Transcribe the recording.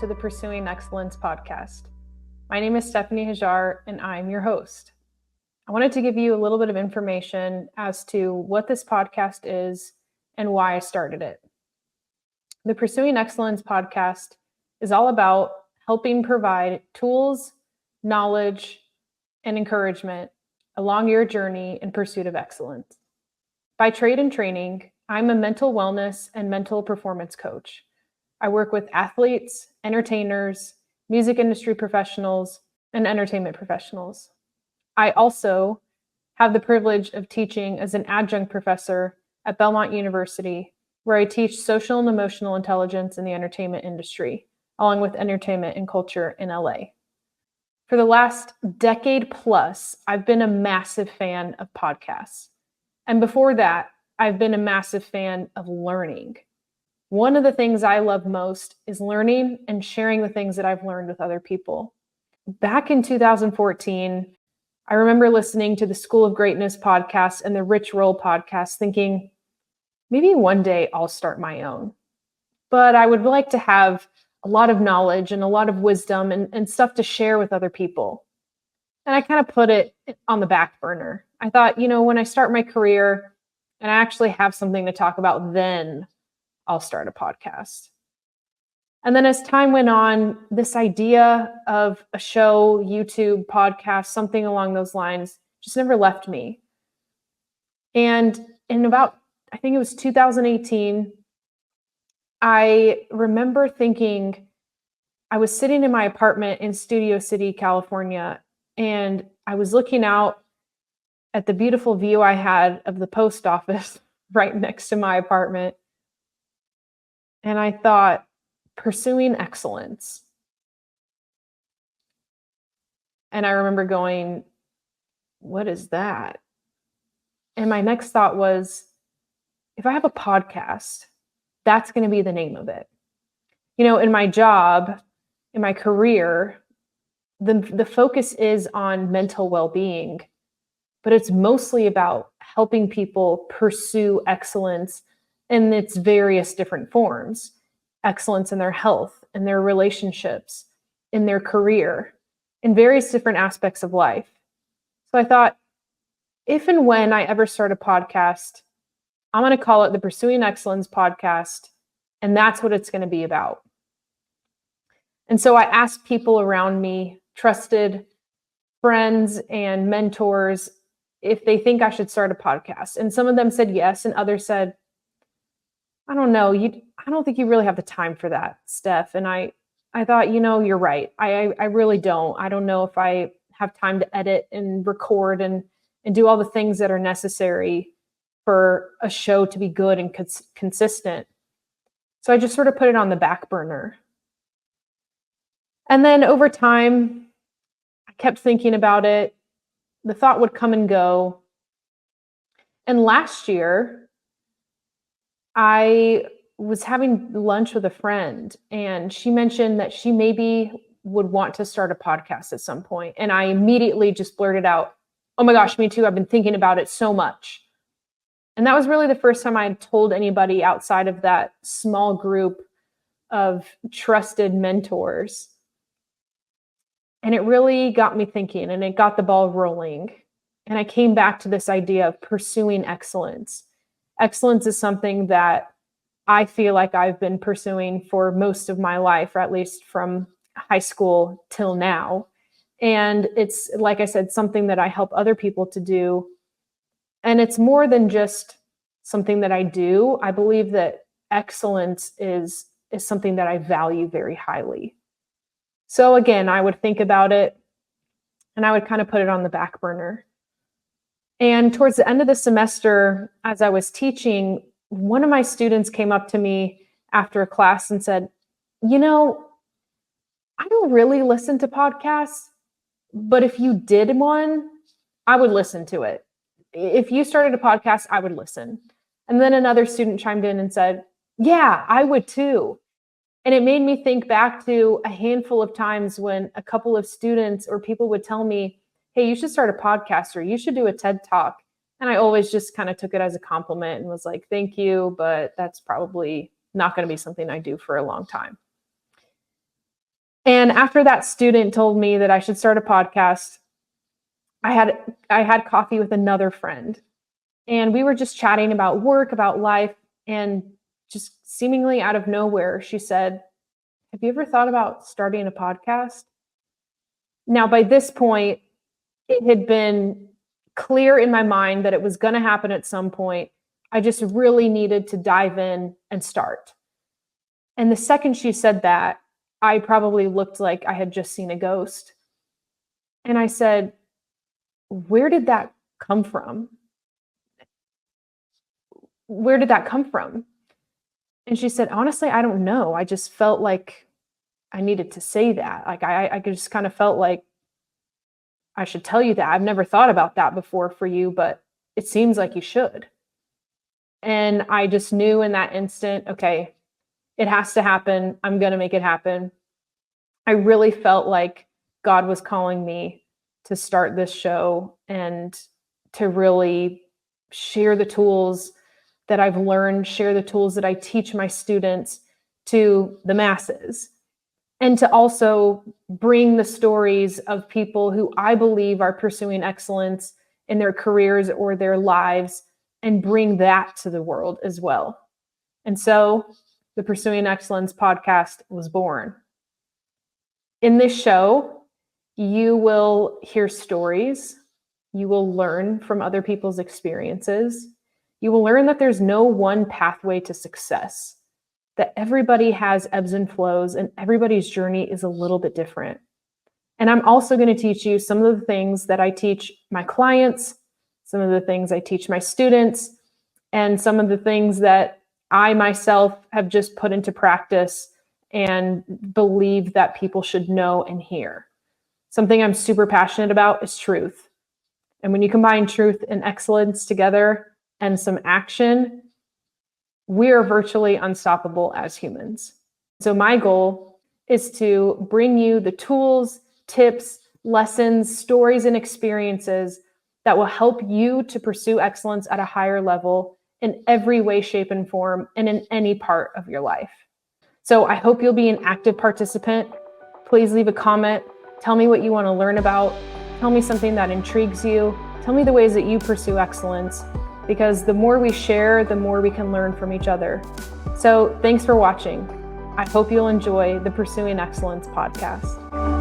to the Pursuing Excellence podcast. My name is Stephanie Hajar, and I'm your host. I wanted to give you a little bit of information as to what this podcast is and why I started it. The Pursuing Excellence podcast is all about helping provide tools, knowledge, and encouragement along your journey in pursuit of excellence. By trade and training, I'm a mental wellness and mental performance coach. I work with athletes, entertainers, music industry professionals, and entertainment professionals. I also have the privilege of teaching as an adjunct professor at Belmont University, where I teach social and emotional intelligence in the entertainment industry, along with entertainment and culture in LA. For the last decade plus, I've been a massive fan of podcasts. And before that, I've been a massive fan of learning. One of the things I love most is learning and sharing the things that I've learned with other people. Back in 2014, I remember listening to the School of Greatness podcast and the Rich Roll podcast, thinking, maybe one day I'll start my own. But I would like to have a lot of knowledge and a lot of wisdom and stuff to share with other people. And I kind of put it on the back burner. I thought, when I start my career and I actually have something to talk about, then I'll start a podcast. And then as time went on, this idea of a show, YouTube, podcast, something along those lines just never left me. And in about, I think it was 2018, I remember thinking, I was sitting in my apartment in Studio City, California, and I was looking out at the beautiful view I had of the post office right next to my apartment. And I thought, pursuing excellence. And I remember going, what is that? And my next thought was, if I have a podcast, that's going to be the name of it. In my job, in my career, the focus is on mental well-being, but it's mostly about helping people pursue excellence in its various different forms. Excellence in their health, in their relationships, in their career, in various different aspects of life. So I thought, if and when I ever start a podcast, I'm going to call it the Pursuing Excellence podcast, and that's what it's going to be about. And so I asked people around me, trusted friends and mentors, if they think I should start a podcast. And some of them said yes, and others said, I don't know, I don't think you really have the time for that, Steph. And I thought, you're right. I really don't. I don't know if I have time to edit and record and do all the things that are necessary for a show to be good and consistent. So I just sort of put it on the back burner. And then over time, I kept thinking about it. The thought would come and go. And last year, I was having lunch with a friend, and she mentioned that she maybe would want to start a podcast at some point. And I immediately just blurted out, oh my gosh, me too. I've been thinking about it so much. And that was really the first time I had told anybody outside of that small group of trusted mentors. And it really got me thinking, and it got the ball rolling. And I came back to this idea of pursuing excellence. Excellence is something that I feel like I've been pursuing for most of my life, or at least from high school till now. And it's, like I said, something that I help other people to do. And it's more than just something that I do. I believe that excellence is something that I value very highly. So again, I would think about it and I would kind of put it on the back burner. And towards the end of the semester, as I was teaching, one of my students came up to me after a class and said, I don't really listen to podcasts, but if you did one, I would listen to it. If you started a podcast, I would listen. And then another student chimed in and said, yeah, I would too. And it made me think back to a handful of times when a couple of students or people would tell me, hey, you should start a podcast or you should do a TED Talk. And I always just kind of took it as a compliment and was like, thank you, but that's probably not going to be something I do for a long time. And after that student told me that I should start a podcast, I had coffee with another friend, and we were just chatting about work, about life, and just seemingly out of nowhere, she said, "Have you ever thought about starting a podcast?" Now, by this point, it had been clear in my mind that it was going to happen at some point. I just really needed to dive in and start. And the second she said that, I probably looked like I had just seen a ghost. And I said, "Where did that come from? Where did that come from?" And she said, "Honestly, I don't know. I just felt like I needed to say that. Like I just kind of felt like I should tell you that. I've never thought about that before for you, but it seems like you should." And I just knew in that instant, okay, it has to happen. I'm going to make it happen. I really felt like God was calling me to start this show and to really share the tools that I've learned, share the tools that I teach my students to the masses, and to also bring the stories of people who I believe are pursuing excellence in their careers or their lives and bring that to the world as well. And so the Pursuing Excellence podcast was born. In this show, you will hear stories. You will learn from other people's experiences. You will learn that there's no one pathway to success, that everybody has ebbs and flows, and everybody's journey is a little bit different. And I'm also going to teach you some of the things that I teach my clients, some of the things I teach my students, and some of the things that I myself have just put into practice and believe that people should know and hear. Something I'm super passionate about is truth. And when you combine truth and excellence together and some action, we are virtually unstoppable as humans. So my goal is to bring you the tools, tips, lessons, stories, and experiences that will help you to pursue excellence at a higher level in every way, shape, and form, and in any part of your life. So I hope you'll be an active participant. Please leave a comment. Tell me what you want to learn about. Tell me something that intrigues you. Tell me the ways that you pursue excellence, because the more we share, the more we can learn from each other. So thanks for watching. I hope you'll enjoy the Pursuing Excellence podcast.